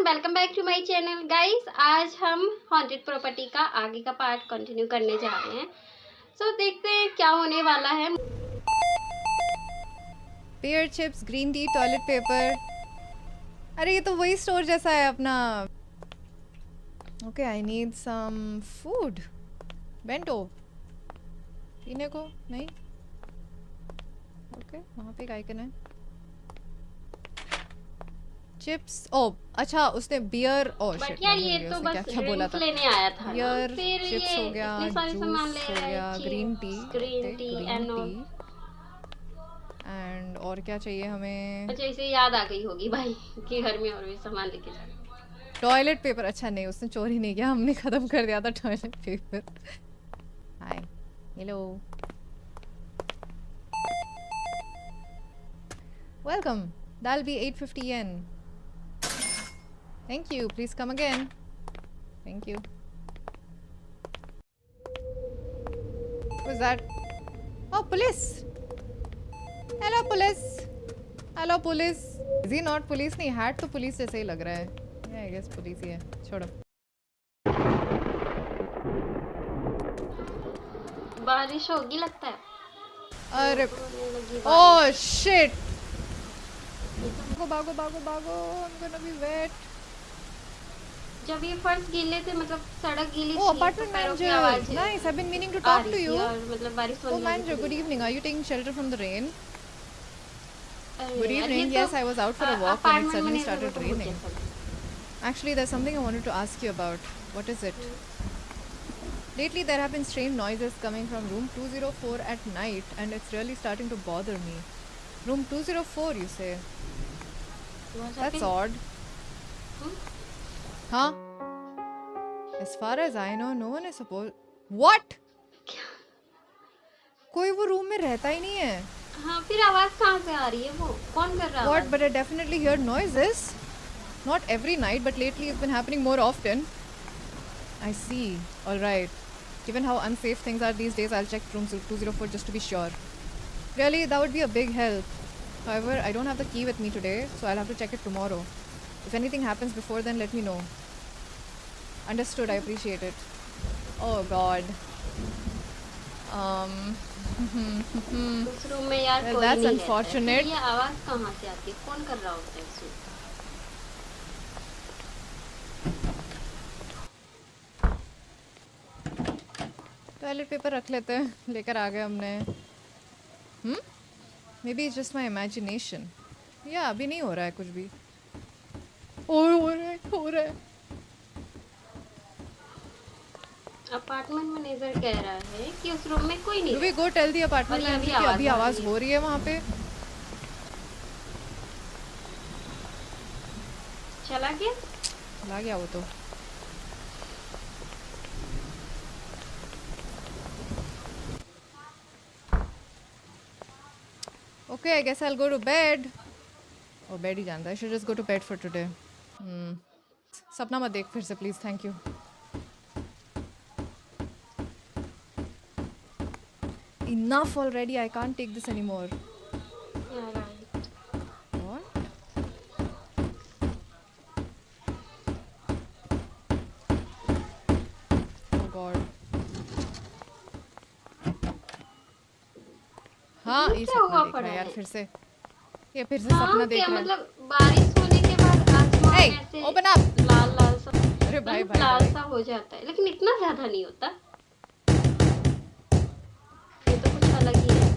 Welcome back to my channel guys. आज हम haunted property का आगे का पार्ट कंटिन्यू करने जा रहे हैं। सो देखते हैं क्या होने वाला है। Pear chips, green tea, toilet paper. अरे ये तो वही स्टोर जैसा है अपना। Okay, I need some food. Bento पीने को नहीं। ओके, वहाँ पे एक आइकन है। चिप्स। ओ अच्छा, उसने बियर। ओ बट शिट, यार मैं भूल ये गई तो उसने क्या बस क्या बोला ड्रिंक्स था। लेने आया था ना, बियर, फिर चिप्स ये हो गया, इतने सारे सामान जूस ले हो रहा है, गया, green tea. Chips, green okay, tea green and T. All. And और क्या चाहिए हमें? अच्छा, इसे याद आ गई होगी भाई कि घर में और भी सामान लेके जाना। Toilet paper. अच्छा नहीं, उसने चोरी नहीं किया, हमने खत्म कर दिया था toilet paper. Hi, hello, welcome. That'll be 850 yen. Thank you. Please come again. Thank you. Who's that? Oh, police. Hello, police. Hello, police. Is he not police? नहीं, hat तो police जैसे ही लग रहा है. Yeah, I guess police ही है. छोड़ो. बारिश होगी लगता है। अरे, होने लगी oh बारिश। shit. भागो, भागो, भागो. I'm gonna be wet. जब ये फर्श गीले थे, मतलब सड़क गीली Oh, थी, तो apartment पैरों की manager. आवाज Nice. I've been meaning to uh talk रही to थी you. और मतलब बारिश Oh, होने वाली manager. Good थी। evening. Are you taking shelter from the rain? अरे Good यार, evening. ये Yes, I was out for a walk when it apartment suddenly manager started को raining. जैसा लगा। Actually, there's something I wanted to ask you about. What is it? Lately, there have been strange noises coming from room 204 at night, and it's really starting to bother me. Room 204, you say? That's odd. Huh? As far as I know, no one is supposed. What? कोई वो room में रहता ही नहीं है. हाँ, फिर आवाज कहाँ से आ रही है? वो कौन कर रहा है? What? But I definitely hear noises. Not every night, but lately it's been happening more often. I see. All right. Given how unsafe things are these days, I'll check room 204 just to be sure. Really, that would be a big help. However, I don't have the key with me today, so I'll have to check it tomorrow. If anything happens before then, let me know. Understood, I appreciate it. Oh God. उस room में यार Well, कोई that's नहीं unfortunate. रहता है। ये आवाज कहाँ से आती है? कौन कर रहा होता है इसमें? टॉयलेट पेपर रख लेते हैं, लेकर आ गए हमने. Maybe it's just my imagination. या अभी नहीं हो रहा है कुछ भी. हो रहा है. अपार्टमेंट मैनेजर कह रहा है कि उस रूम में कोई नहीं Do we go tell the apartment और ये manager कि अभी आवाज हो रही है वहाँ पे? चला गया? चला गया वो तो. Okay, I guess I'll go to bed. Oh, bed ही जानता है. I should just go to bed for today. सपना मत देख फिर से please. Thank you. Enough already. I can't take this anymore. What? Oh God. हाँ, ये क्या हुआ सपना देख रहा है यार फिर से. ये फिर से हाँ, सपना देख क्या रहा है. मतलब बारिश होने के बाद आसमान Hey, ऐसे open up. लाल लाल सा, अरे भाई मतलब भाई लाल भाई. सा हो जाता है, लेकिन इतना ज्यादा नहीं होता. ये तो कुछ अलग ही है.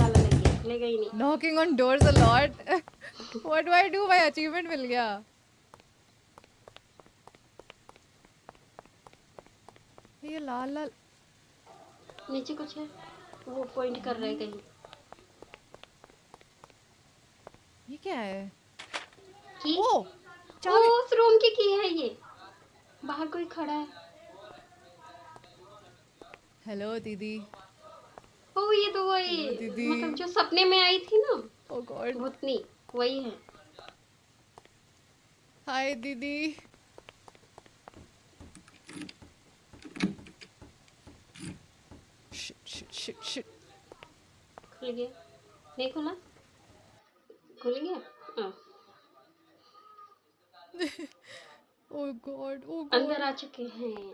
अलग ही है, खुलेगा ही नहीं. Knocking on doors a lot. What do I do? भाई achievement मिल गया. ये लाल लाल. नीचे कुछ है, वो पॉइंट कर रहा है कहीं. ये क्या है? की? ओ, चाबी. उस रूम की है ये. बाहर कोई खड़ा है. हेलो दीदी. ओ, ये तो वही, दीदी. मतलब जो सपने में आई थी ना, Oh God. भूतनी, वही है. हाय दीदी. Shit. खुल गया? नहीं खुला? खुल गया? हाँ. Oh God, oh अंदर God, आ चुके हैं।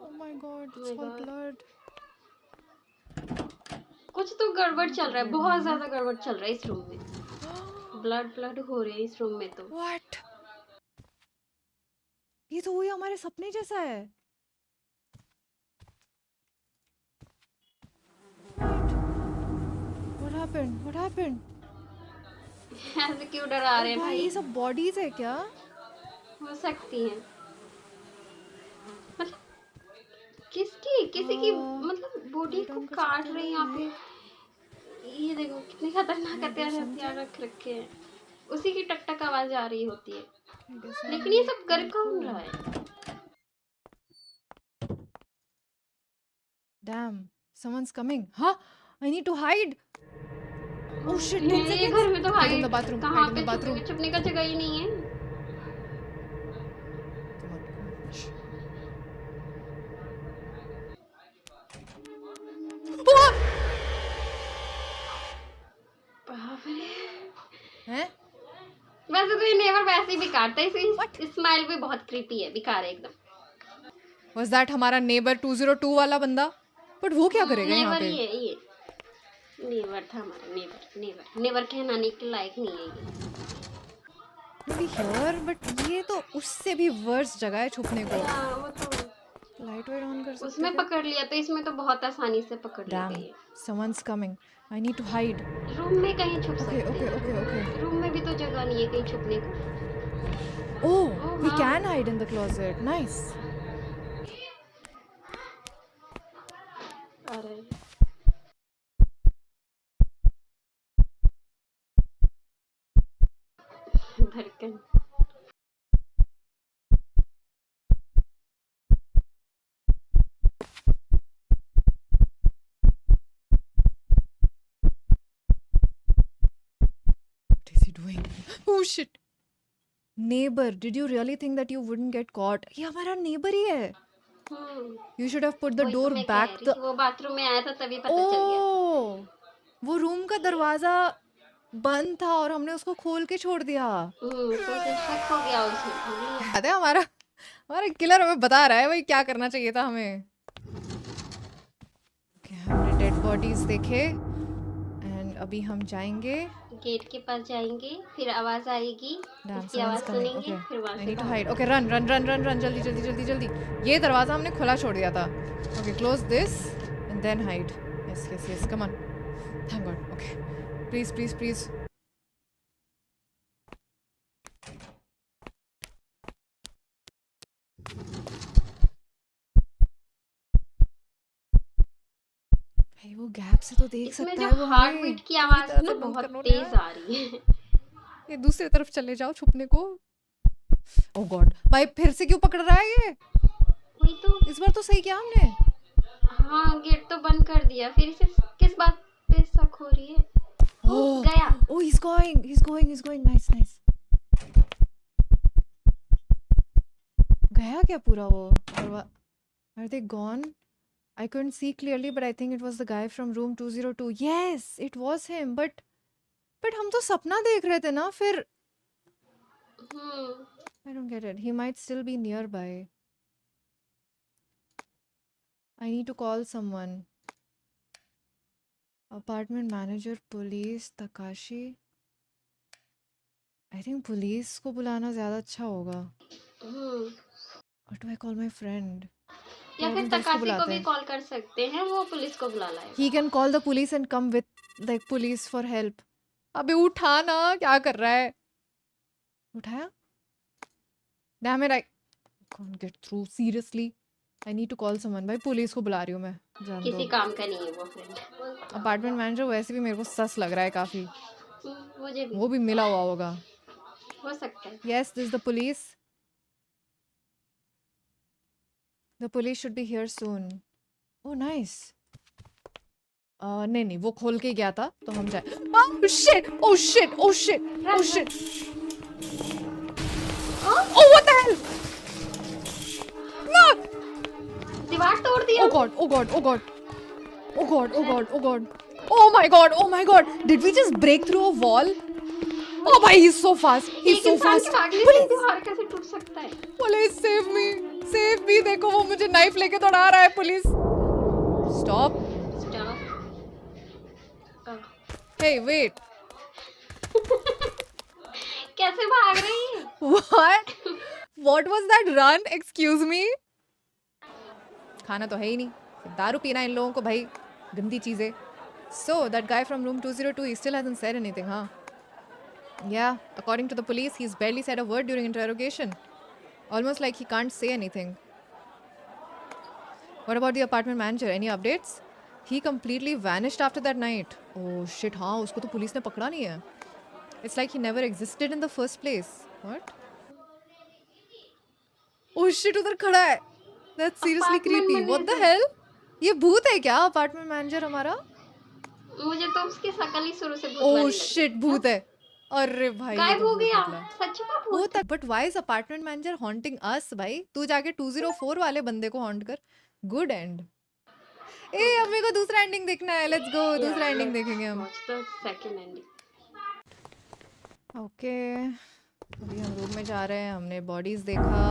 oh my God, Oh it's my all God. blood. कुछ तो गड़बड़ चल रहा है, blood बहुत नहीं है। ज्यादा गड़बड़ चल रहा है इस रूम में। ब्लड हो रहे हैं इस रूम में तो। What? ये तो वही हमारे सपने जैसा है। What happened? What happened? ऐसे क्यों डरा रहे हैं भाई भाई? ये सब बॉडीज है क्या? हो सकती हैं, मतलब किसी की मतलब बॉडी light को on कर काट सकते रहे हैं हैं यहाँ पे। ये देखो कितने खतरनाक हथियार रख रखे हैं। उसी की टक टक आवाज आ रही होती है, लेकिन ये सब कर कौन रहा है? Damn, someone's coming. Huh? I need to hide. Oh shit, 10 ये seconds. घर में तो Hide in hide the bathroom. कहाँ Hide in पे the bathroom. छुपने का जगह ही नहीं है। Come on, come on. Shh. Oh! बाप रे। हैं? वैसे तो ये नेवर वैसे ही बेकार था, इसकी स्माइल भी बहुत क्रीपी है, बेकार है एकदम। Was that हमारा neighbor 202 वाला बंदा? But वो क्या करेगा यहाँ नेवर पे? ये नेवर था हमारा, नेवर कहलाने के लायक नहीं है ये। Maybe here, but ये तो उससे भी worse जगह है छुपने को. हाँ वो तो Light वाइट on कर सकते उसमें क्या? पकड़ लिया तो इसमें तो बहुत आसानी से पकड़ लिया Damn, गया। someone's coming. I need to hide. Room में कहीं छुप सकते हैं। Okay. रूम में भी तो जगह नहीं है कहीं छुपने को। Oh, we हाँ। can hide in the closet. Nice. अरे धड़कन। What is he doing? Oh shit. Neighbor, did you really think that you wouldn't get caught? ये हमारा neighbor ही है. You should have put the वही तो door मैं back कह रही the. थी, वो बाथरूम में आया था तभी पता चल गया। वो रूम का दरवाजा बंद था और हमने उसको खोल के छोड़ दिया. तो उसे शक हो गया उसमें। याद है हमारा किलर हमें बता रहा है भाई क्या करना चाहिए था हमें. Okay, हमने डेड बॉडीज देखे एंड अभी हम जाएंगे. गेट के पास जाएंगे, फिर आवाज आएगी, Damn, उसकी आवाज someone's coming. सुनेंगे, Okay, फिर वहां I से need to भागना। hide. Okay, run. जल्दी. ये दरवाजा हमने खुला छोड़ दिया था. Okay, close this and then hide. Yes. Come on. Thank God. Okay. Please. भाई वो गैप से तो देख इसमें सकता जो है वो हार्ट हमें. बीट की आवाज तरह ना से बंद बहुत कर लो तेज यार. आ रही है। ये दूसरी तरफ चले जाओ छुपने को. Oh God. भाई फिर से क्यों पकड़ रहा है ये? वही तो। इस बार तो सही किया हमने. हाँ गेट तो बंद कर दिया, फिर इसे किस बात पे शक हो रही है? गया। Oh, he's going. Nice. गया क्या पूरा वो? Are they gone? I couldn't see clearly, but I think it was the guy from room 202. Yes, it was him. But हम तो सपना देख रहे थे ना फिर. I don't get it. He might still be nearby. I need to call someone. Apartment manager, police, Takashi. I think police को बुलाना ज़्यादा अच्छा होगा. Or do I call my friend? या फिर तकाशी को भी कॉल कर सकते हैं, वो पुलिस को बुला लाएगा। He can call the police and come with the police for help. अबे उठा ना, क्या कर रहा है? उठाया? Damn it, I can't get through. Seriously, I need to call someone. भाई पुलिस को बुला रही हूँ मैं. किसी काम का नहीं है वो फ्रेंड. अपार्टमेंट मैनेजर वैसे भी मेरे को सस लग रहा है काफी. मुझे भी. वो भी मिला हुआ होगा. हो सकता है. Yes, this is the police. The police should be here soon. Oh, nice. नहीं वो खोल के गया था तो हम जाए. Oh shit! Oh what the hell! No! दीवार तोड़ दिया. Oh god! Oh my god! Did we just break through a wall? Oh भाई, he's so fast. He's एक so इंसान fast. के भागने से दीवार कैसे टूट सकता है? Police, save me. Save me. देखो वो मुझे नाइफ लेके दौड़ा रहा है. Police. Stop. Stop. Hey, wait. कैसे भाग रही है? What? What was that run? Excuse me. खाना तो है ही नहीं. दारू पीना इन लोगों को भाई. गंदी चीजें. So that guy from room 202, he still hasn't said anything, huh? Yeah, according to the police, he's barely said a word during interrogation. Almost like he can't say anything. What about the apartment manager? Any updates? He completely vanished after that night. Oh shit, हाँ उसको तो police ने पकड़ा नहीं है. It's like he never existed in the first place. What? Oh shit, उधर खड़ा है. That's seriously Apartment creepy. What the manager. hell? ये भूत है क्या अपार्टमेंट मैनेजर हमारा? मुझे तो उसकी शकल ही शुरू से भूत Oh वाली लगी। shit, भूत है. अरे भाई ये गायब तो हो भूत गया। निकला. सच में भूत। होता है, but why is apartment manager haunting us भाई? तू जाके 204 वाले बंदे को हॉन्ट कर. Good and. ए अब मेरे को दूसरा एंडिंग देखना है. Let's go. दूसरा एंडिंग देखेंगे हम. Watch the second ending. Okay अभी हम रूम में जा रहे हैं. हमने बॉडीज देखा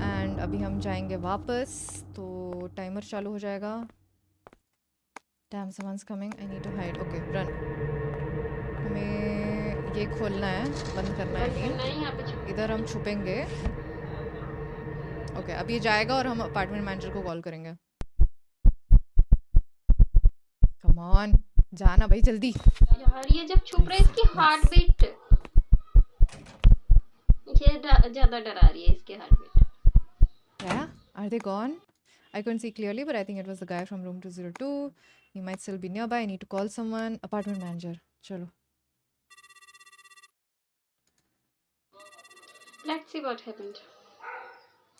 एंड अभी हम जाएंगे वापस. तो टाइमर चालू हो जाएगा. Damn someone's coming. I need to hide. Okay run. हमें ये खोलना है. बंद करना है. बंद करना है, यहाँ पे छुप- इधर हम छुपेंगे. ओके अब ये जाएगा और हम अपार्टमेंट मैनेजर को कॉल करेंगे. कम ऑन जाना भाई जल्दी. यार ये जब छुप रहा है इसकी हार्ट बीट ज्यादा डरा रही है. इसकी heart beat. Yeah, are they gone? I couldn't see clearly, but I think it was the guy from room 202. He might still be nearby. I need to call someone. Apartment manager. चलो. Let's see what happened.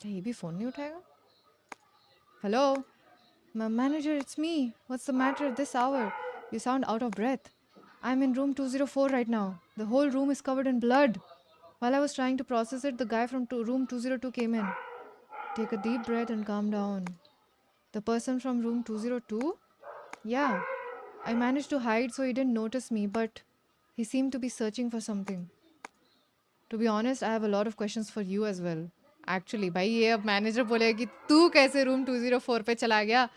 क्या ये भी phone नहीं उठाएगा? Hello, manager, it's me. What's the matter at this hour? You sound out of breath. I'm in room 204 right now. The whole room is covered in blood. While I was trying to process it, the guy from room 202 came in. Take a deep breath and calm down. The person from room 202? Yeah. I managed to hide so he didn't notice me, but he seemed to be searching for something. To be honest, I have a lot of questions for you as well. Actually, भाई ये अब manager बोलेगा कि तू कैसे room 204 पे चला गया?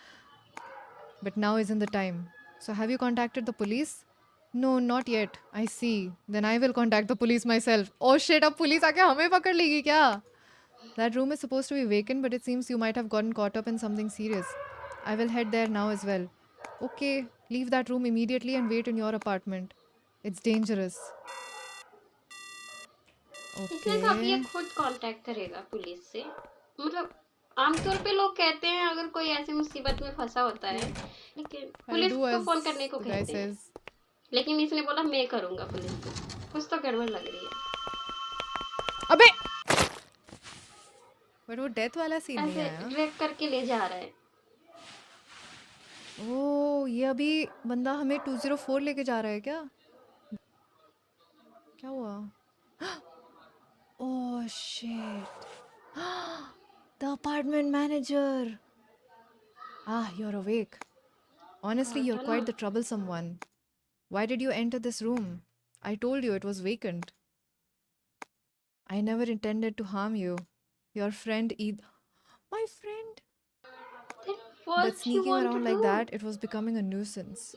But now isn't the time. So have you contacted the police? No, not yet. I see. Then I will contact the police myself. Oh shit, अब पुलिस आके हमें पकड़ लेगी क्या? That room is supposed to be vacant, but it seems you might have gotten caught up in something serious. I will head there now as well. Okay, leave that room immediately and wait in your apartment. It's dangerous. इसने कहा कि ये Okay. खुद contact करेगा police से. मतलब आमतौर पे लोग कहते हैं अगर कोई ऐसी मुसीबत में फंसा होता है लेकिन I'll पुलिस do को as फोन करने को the guy कहते हैं. says. लेकिन इसने बोला मैं करूंगा पुलिस को. कुछ तो गड़बड़ लग रही है. अबे! But वो डेथ वाला सीन नहीं ऐसे आया. ड्रैग करके ले जा रहा है. ओह ये अभी बंदा हमें 204 लेके जा रहा है क्या? क्या हुआ? Oh shit. The apartment manager. Ah, you're awake. Honestly, you're quite the troublesome one. Why did you enter this room? I told you it was vacant. I never intended to harm you. Your friend My friend? Then But what you sneaking want around to like do? that, it was becoming a nuisance.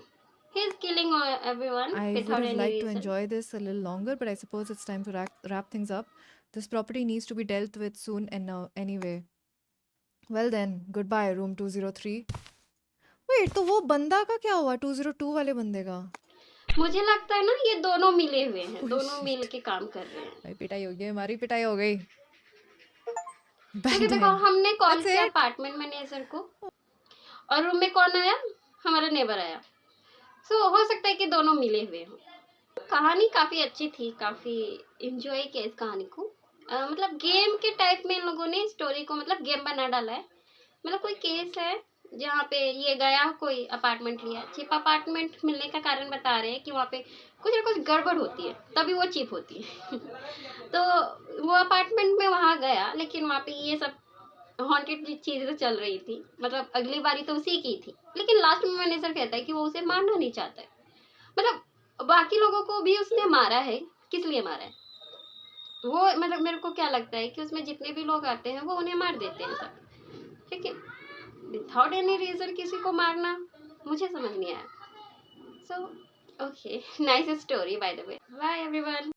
He's killing everyone I would without have any liked to reason. enjoy this a little longer, but I suppose it's time to wrap things up. This property needs to be dealt with soon and anyway. Well then, goodbye, room 203. Wait, तो वो बंदा का क्या हुआ 202 वाले बंदे का? मुझे लगता है ना ये दोनों मिले हुए हैं. Oh, दोनों shit. मिल के काम कर रहे हैं. भाई पिटाई हो गई, हमारी पिटाई हो गई. क्योंकि Bang देखो time. हमने कॉल That's किया it. अपार्टमेंट मैनेजर को और रूम में कौन आया? हमारा नेबर आया. सो हो सकता है कि दोनों मिले हुए हों. कहानी काफ़ी अच्छी थी. काफ़ी इंजॉय किया इस कहानी को. मतलब गेम के टाइप में इन लोगों ने स्टोरी को मतलब गेम बना डाला है. मतलब कोई केस है जहाँ पे ये गया कोई अपार्टमेंट लिया. चीप अपार्टमेंट मिलने का कारण बता रहे हैं कि वहाँ पे कुछ ना कुछ गड़बड़ होती है तभी वो चीप होती है. तो वो अपार्टमेंट में वहाँ गया लेकिन वहाँ पे ये सब हॉन्टेड चीज़ें तो चल रही थी. मतलब अगली बारी तो उसी की थी लेकिन लास्ट में मैनेजर कहता है कि वो उसे मारना नहीं चाहता है. मतलब बाकी लोगों को भी उसने मारा है किस लिए मारा है? वो मतलब मेरे को क्या लगता है कि उसमें जितने भी लोग आते हैं वो उन्हें मार देते हैं सब, ठीक है, विदाउट एनी रीजन किसी को मारना मुझे समझ नहीं आया। So okay, nice story by the way. Bye everyone.